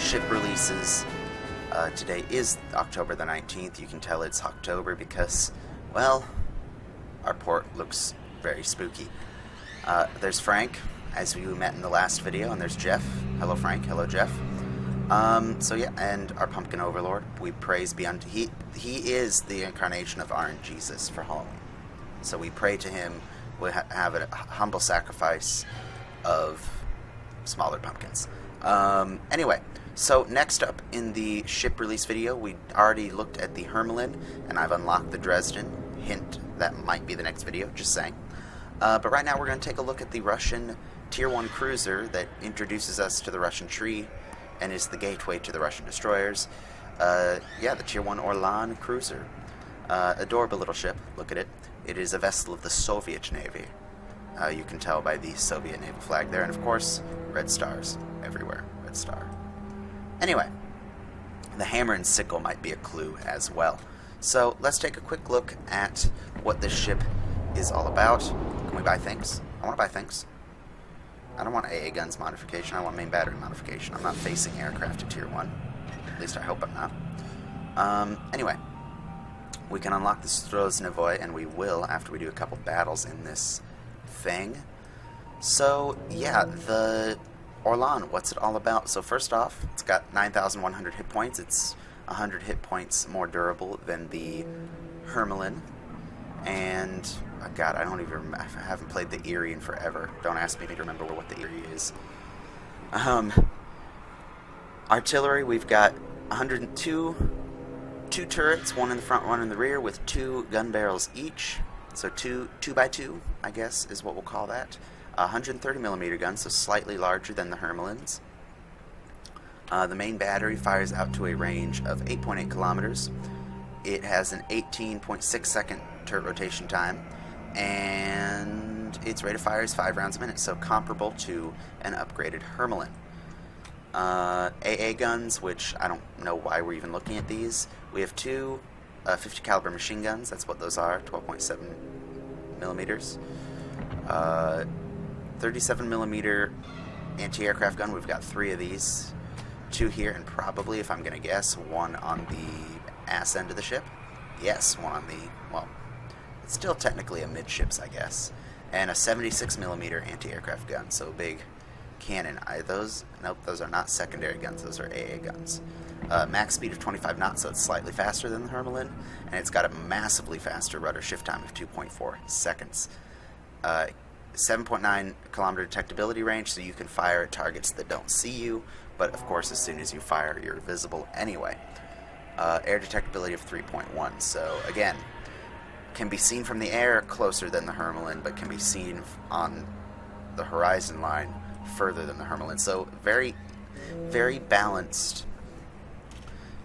ship releases. Today is October the 19th. You can tell it's October because, well, our port looks very spooky. There's Frank, as we met in the last video, and there's Jeff. Hello Frank, hello Jeff. So yeah, and our Pumpkin Overlord, we praise be unto he is the incarnation of our Jesus for Halloween. So we pray to him, we have a humble sacrifice of smaller pumpkins. Anyway, so next up in the ship release video, we already looked at the Hermelin, and I've unlocked the Dresden. Hint, that might be the next video, just saying. But right now we're going to take a look at the Russian Tier 1 cruiser that introduces us to the Russian tree and is the gateway to the Russian destroyers. Yeah, the Tier 1 Orlan Cruiser. Adorable little ship, look at it. It is a vessel of the Soviet Navy. You can tell by the Soviet naval flag there, and of course, red stars everywhere. Red star. Anyway, the hammer and sickle might be a clue as well. So let's take a quick look at what this ship is all about. Can we buy things? I want to buy things. I don't want AA guns modification, I want main battery modification. I'm not facing aircraft at Tier 1. At least I hope I'm not. Anyway, we can unlock the Stroznevoy, and we will after we do a couple battles in this thing. So, yeah, the Orlan, what's it all about? So first off, it's got 9,100 hit points. It's 100 hit points more durable than the Hermelin. And, oh God, I haven't played the Erie in forever. Don't ask me to remember what the Erie is. Artillery, we've got 102 two turrets, one in the front, one in the rear, with 2 gun barrels each. So 2 by 2, I guess, is what we'll call that. 130mm gun, so slightly larger than the Hermelins. The main battery fires out to a range of 8.8 kilometers. It has an 18.6 second turret rotation time, and its rate of fire is 5 rounds a minute, so comparable to an upgraded Hermelin. AA guns, which I don't know why we're even looking at these. We have 2 50 caliber machine guns. That's what those are, 12.7 millimeters. 37 millimeter anti-aircraft gun. We've got 3 of these. 2 here, and probably, if I'm going to guess, 1 on the ass end of the ship. Yes, 1 on the, well, it's still technically a midships, I guess. And a 76 millimeter anti-aircraft gun, so big cannon. Nope, those are not secondary guns, those are AA guns. Max speed of 25 knots, so it's slightly faster than the Hermelin, and it's got a massively faster rudder shift time of 2.4 seconds. 7.9 kilometer detectability range, so you can fire at targets that don't see you, but of course as soon as you fire, you're visible anyway. Air detectability of 3.1, so again, can be seen from the air closer than the Hermelin, but can be seen on the horizon line further than the Hermelin. So very, very balanced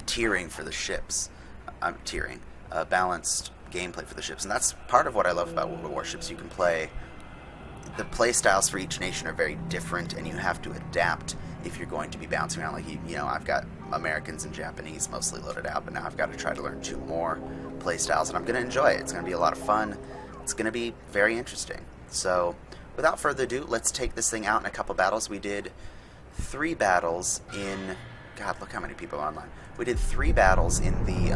tiering for the ships. Balanced gameplay for the ships, and that's part of what I love about World of Warships. You can play. The play styles for each nation are very different, and you have to adapt if you're going to be bouncing around. Like you know, I've got Americans and Japanese mostly loaded out, but now I've got to try to learn 2 more play styles, and I'm going to enjoy it. It's going to be a lot of fun. It's going to be very interesting. So, without further ado, let's take this thing out in a couple battles. We did 3 battles in... God, look how many people are online. We did 3 battles in the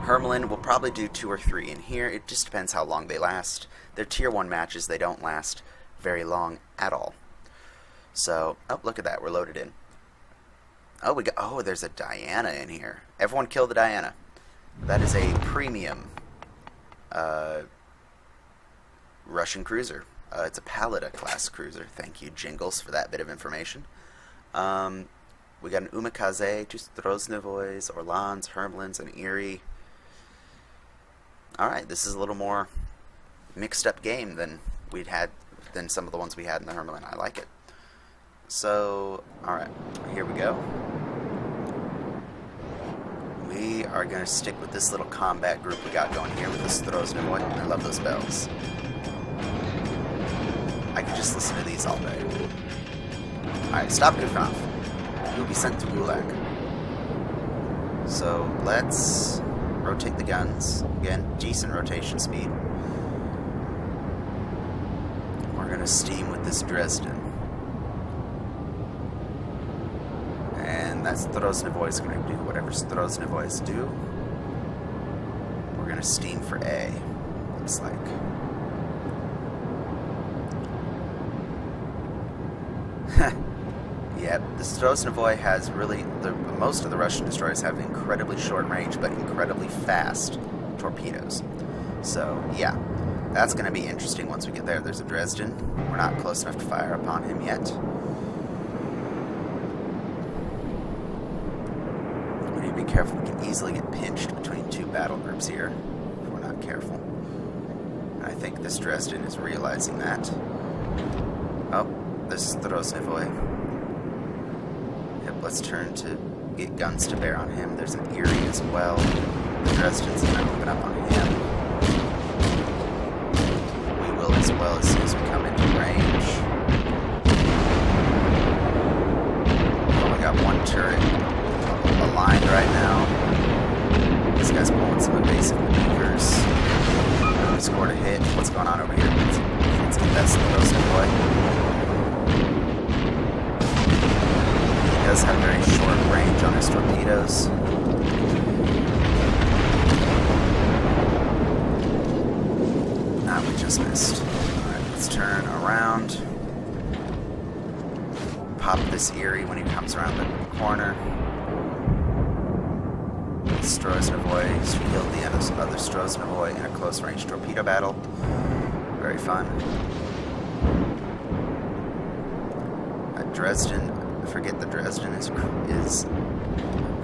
Hermelin. We'll probably do 2 or 3 in here. It just depends how long they last. They're Tier 1 matches. They don't last very long at all. So, oh, look at that. We're loaded in. Oh, there's a Diana in here. Everyone kill the Diana. That is a premium Russian cruiser. It's a Palida class cruiser. Thank you, Jingles, for that bit of information. We got an Umikaze, 2 Stroznevoys, Orlans, Hermelins, and Erie. Alright, this is a little more mixed up game than some of the ones we had in the Hermelin. I like it. So, alright, here we go. We are going to stick with this little combat group we got going here with the Stroznevoy. I love those bells. I could just listen to these all day. Alright, stop goofing off. You'll be sent to Gulag. So, let's rotate the guns. Again, decent rotation speed. We're going to steam with this Dresden. that Strozhnevoy is going to do whatever Strozhnevoys do. We're going to steam for A, looks like. Yep, the Strozhnevoy has really... most of the Russian destroyers have incredibly short range, but incredibly fast torpedoes. So, yeah, that's going to be interesting once we get there. There's a Dresden. We're not close enough to fire upon him yet. We need to be careful. We can easily get pinched between two battle groups here if we're not careful. And I think this Dresden is realizing that. Oh, this is Strozhnevoy. Yep, let's turn to get guns to bear on him. There's an Erie as well. The Dresden's going to open up on him. We will as well as soon as we come into range. Oh, we got one turret aligned right now. This guy's pulling some evasive maneuvers. We scored a hit. What's going on over here? Let's get that Strozhnevoy. He does have very short range on his torpedoes. We just missed. Alright, let's turn around. Pop this Erie when he comes around the corner. Strozhnevoy killed the other Strozhnevoy in a close range torpedo battle. Very fun. Dresden, forget the Dresden is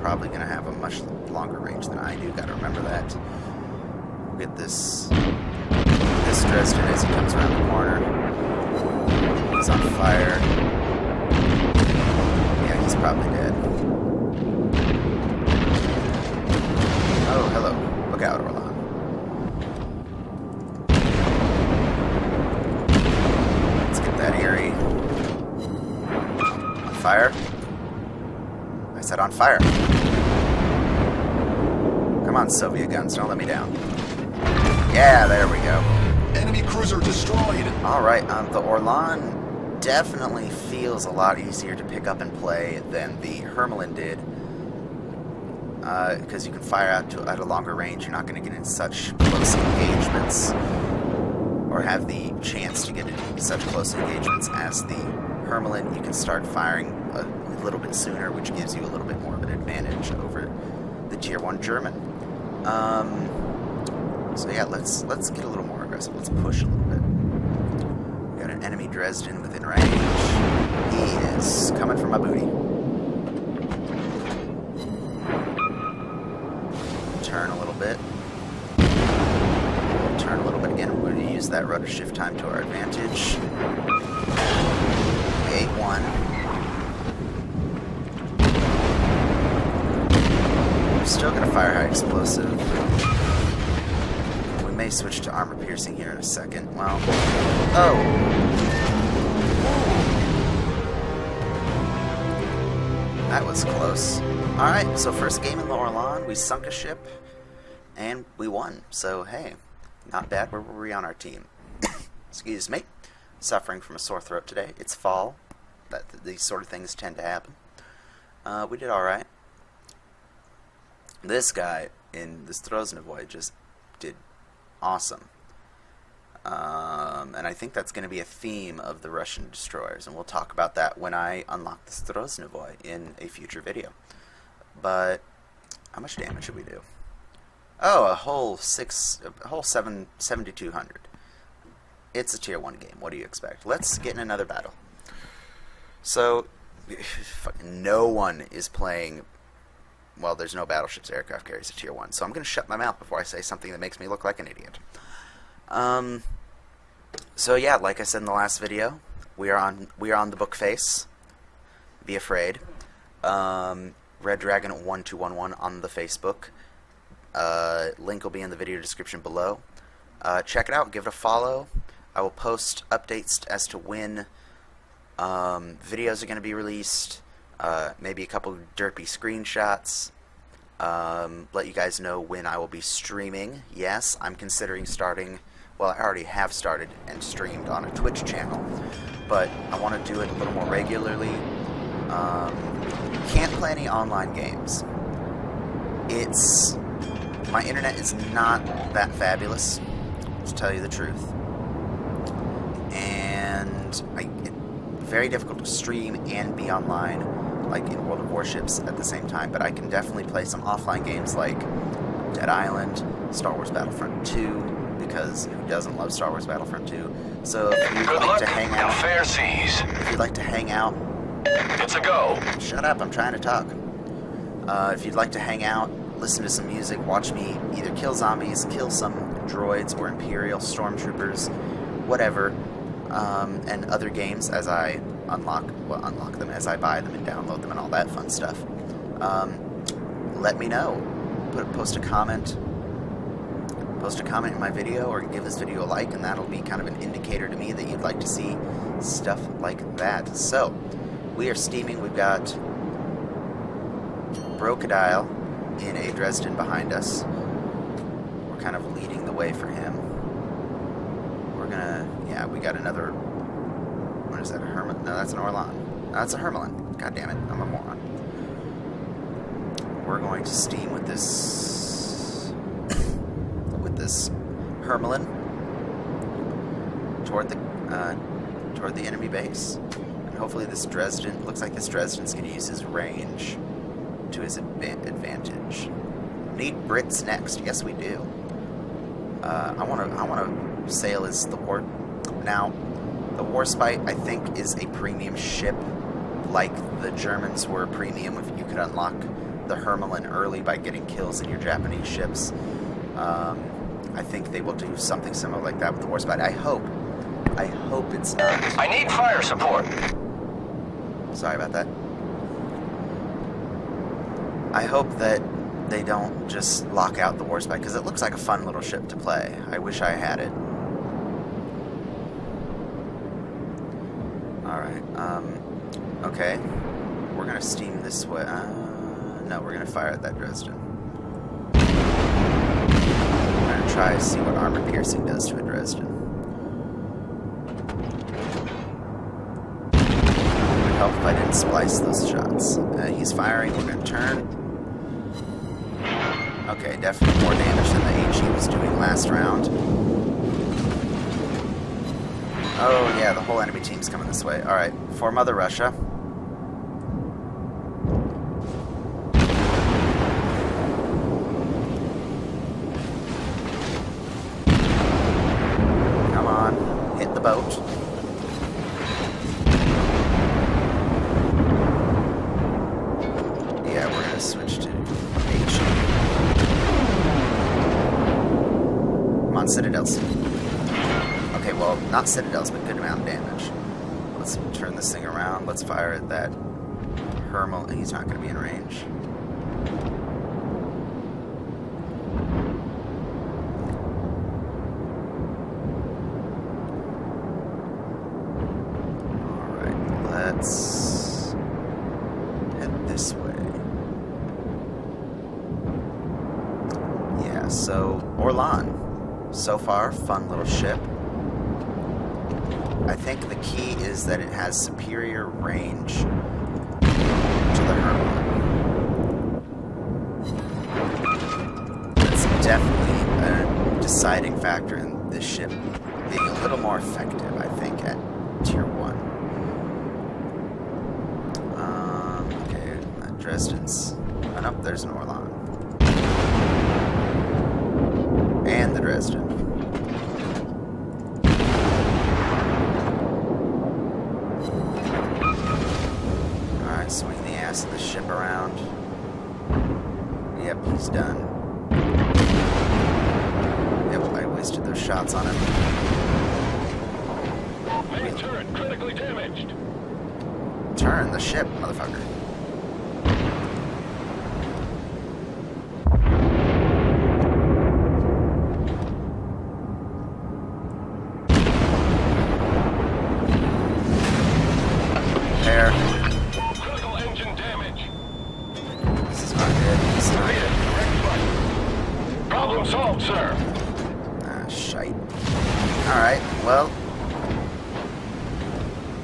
probably going to have a much longer range than I do. Got to remember that. We'll get this Dresden as he comes around the corner. He's on fire. Yeah, he's probably dead. Oh, hello. Look out, Orlan. Let's get that Erie. On fire? I said on fire. Come on, Soviet guns, don't let me down. Yeah, there we go. Enemy cruiser destroyed. Alright, the Orlan definitely feels a lot easier to pick up and play than the Hermelin did. Because you can fire out at a longer range, you're not going to get in such close engagements, or have the chance to get in such close engagements as the Hermelin. You can start firing a little bit sooner, which gives you a little bit more of an advantage over the Tier 1 German. So yeah, let's get a little more aggressive. Let's push a little bit. We got an enemy Dresden within range. He is coming for my booty. Turn a little bit. We'll turn a little bit again. We're going to use that rudder shift time to our advantage. We ate one. We're still going to fire high explosive. We may switch to armor piercing here in a second. Well, oh! That was close. Alright, so first game in the Orlan, we sunk a ship, and we won. So, hey, not bad. Where were we on our team? Excuse me. Suffering from a sore throat today. It's fall. These sort of things tend to happen. We did alright. This guy in the Strozhnevoy just did awesome. And I think that's going to be a theme of the Russian destroyers, and we'll talk about that when I unlock the Strozhnevoy in a future video. But how much damage should we do? Oh, a whole 7,200. It's a Tier 1 game. What do you expect? Let's get in another battle. So, no one is playing... Well, there's no battleships, aircraft carriers at Tier 1, so I'm going to shut my mouth before I say something that makes me look like an idiot. So yeah, like I said in the last video, we are on the book face. Be afraid. Red Dragon 1211 on the Facebook. Link will be in the video description below. Check it out. Give it a follow. I will post updates as to when videos are going to be released. Maybe a couple derpy screenshots. Let you guys know when I will be streaming. Yes, I'm considering starting... Well, I already have started and streamed on a Twitch channel, but I want to do it a little more regularly. can't play any online games. My internet is not that fabulous, to tell you the truth. And it's very difficult to stream and be online, like in World of Warships at the same time. But I can definitely play some offline games like Dead Island, Star Wars Battlefront 2, because who doesn't love Star Wars Battlefront 2? So if you'd like to hang out, fair seas. if you'd like to hang out, It's a go. shut up, I'm trying to talk. If you'd like to hang out, listen to some music, watch me either kill zombies, kill some droids or Imperial stormtroopers, whatever, and other games as I unlock them as I buy them and download them and all that fun stuff. Let me know. Post a comment in my video, or give this video a like, and that'll be kind of an indicator to me that you'd like to see stuff like that. So, we are steaming. We've got Brocodile in a Dresden behind us. We're kind of leading the way for him. We got another, what is that, a Hermit? No, that's an Orlan. No, that's a Hermelin. God damn it, I'm a moron. We're going to steam with this Hermelin toward the enemy base, and hopefully this Dresden, looks like this Dresden's going to use his range to his advantage. Need Brits next? Yes, we do. I want to sail as the war. Now, the Warspite, I think, is a premium ship, like the Germans were a premium if you could unlock the Hermelin early by getting kills in your Japanese ships. I think they will do something similar like that with the Warspite. I hope it's not. I need fire support. Sorry about that. I hope that they don't just lock out the Warspite, because it looks like a fun little ship to play. I wish I had it. Alright, okay. We're gonna steam this way. No, we're gonna fire at that Dresden. I'm gonna try to see what armor piercing does to a Dresden. It would help if I didn't splice those shots. He's firing, we're gonna turn. Okay, definitely more damage than the HE was doing last round. Oh yeah, the whole enemy team's coming this way. Alright, for Mother Russia. Come on, hit the boat. Yeah, we're gonna switch to HE. Come on, Citadels. Okay, well, not Citadels, but good amount of damage. Let's turn this thing around. Let's fire at that Hermel. He's not going to be in range. Alright, let's head this way. Yeah, so Orlan. So far, fun little ship. I think the key is that it has superior range to the Hermelin. It's definitely a deciding factor in this ship being a little more effective, I think, at Tier 1. Okay, Dresden's... Oh, nope, there's an Orlan. And the Dresden. Swing the ass of the ship around. Yep, he's done. Yep, I wasted those shots on him. Main turret critically damaged. Turn the ship, motherfucker. There. Problem solved, sir. Ah, shite. Alright, well.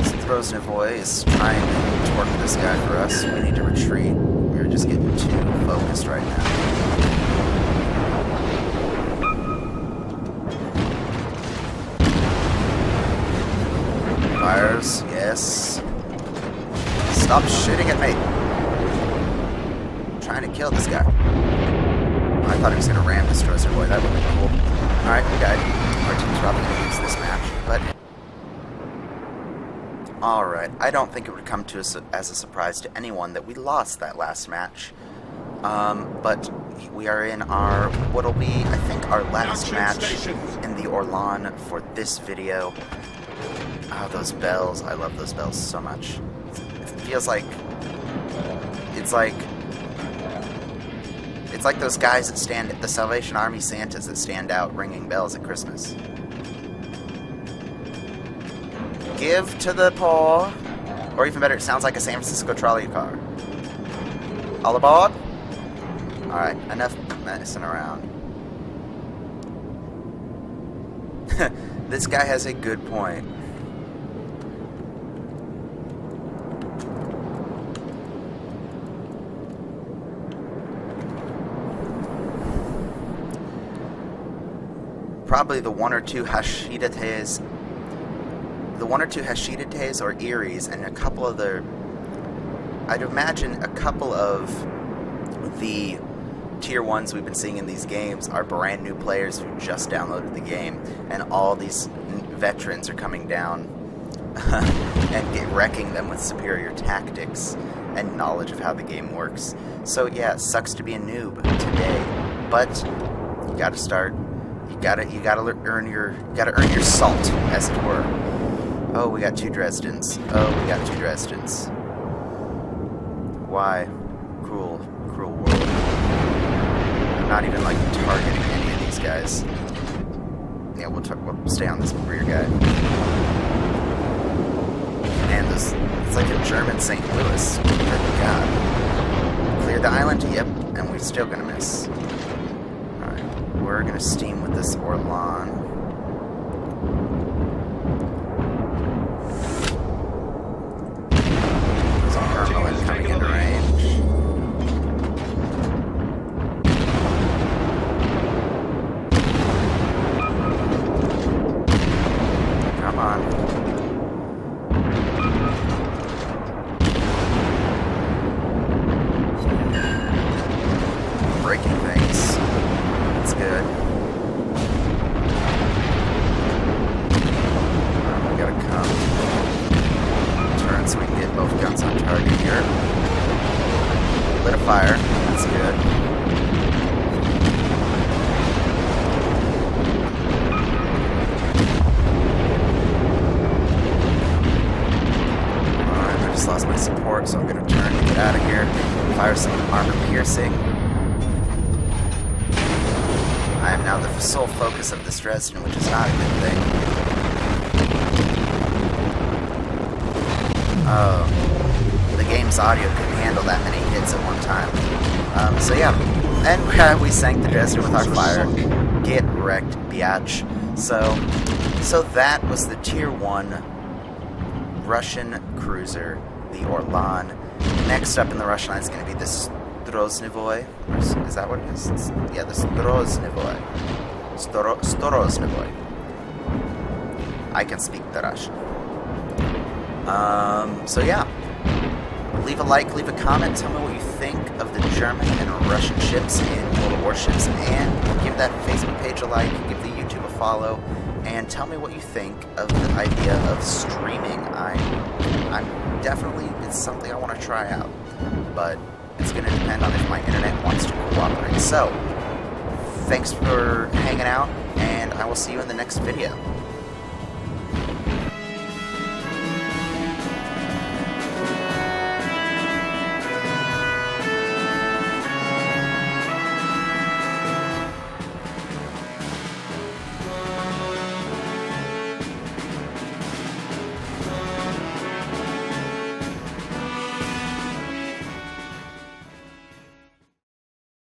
Some Throsnevoy is trying to work this guy for us. We need to retreat. We're just getting too focused right now. Fires, yes. Stop shooting at me. I'm trying to kill this guy. I thought he was going to ram this Throsnevoy. That would be cool. Alright, we died. Our team's probably going to lose this match, but... Alright, I don't think it would come to us as a surprise to anyone that we lost that last match. But we are in our, what'll be, I think, our last match in the Orlan for this video. Oh, those bells. I love those bells so much. It feels like... It's like those guys that stand, the Salvation Army Santas that stand out ringing bells at Christmas. Give to the poor. Or even better, it sounds like a San Francisco trolley car. All aboard? Alright, enough messing around. This guy has a good point. Probably the one or two Hashidates or Eries, and a couple of the... I'd imagine a couple of the tier 1s we've been seeing in these games are brand new players who just downloaded the game, and all these veterans are coming down and wrecking them with superior tactics and knowledge of how the game works. So yeah, it sucks to be a noob today, but you gotta start. You gotta earn your salt, as it were. Oh, we got 2 Dresdens. Why? Cruel world. I'm not even, like, targeting any of these guys. Yeah, we'll stay on this rear guy. And it's like a German St. Louis. Good God. Clear the island? Yep. And we're still gonna miss. Alright. We're gonna steam with this Orlan. Coming into range. Come on. Breaking things. That's good. We gotta come. Turn so we can get both guns on target here. Lit a fire. That's good. Alright, I just lost my support, so I'm going to turn to get out of here. Fire some armor piercing. I am now the sole focus of this Dresden, which is not a good thing. Oh. The game's audio couldn't handle that many hits at one time. So yeah, and we sank the Dresden with our fire. Get wrecked, biatch. So that was the tier 1 Russian cruiser, the Orlan. Next up in the Russian line is going to be this Throsnevoy. Is that what it is? Yeah, this Throsnevoy. Storoznevoy. I can speak the Russian. So yeah. Leave a like, leave a comment, tell me what you think of the German and Russian ships in World of Warships, and give that Facebook page a like, give the YouTube a follow, and tell me what you think of the idea of streaming. I'm definitely, it's something I want to try out, but it's going to depend on if my internet wants to cooperate. So, thanks for hanging out, and I will see you in the next video.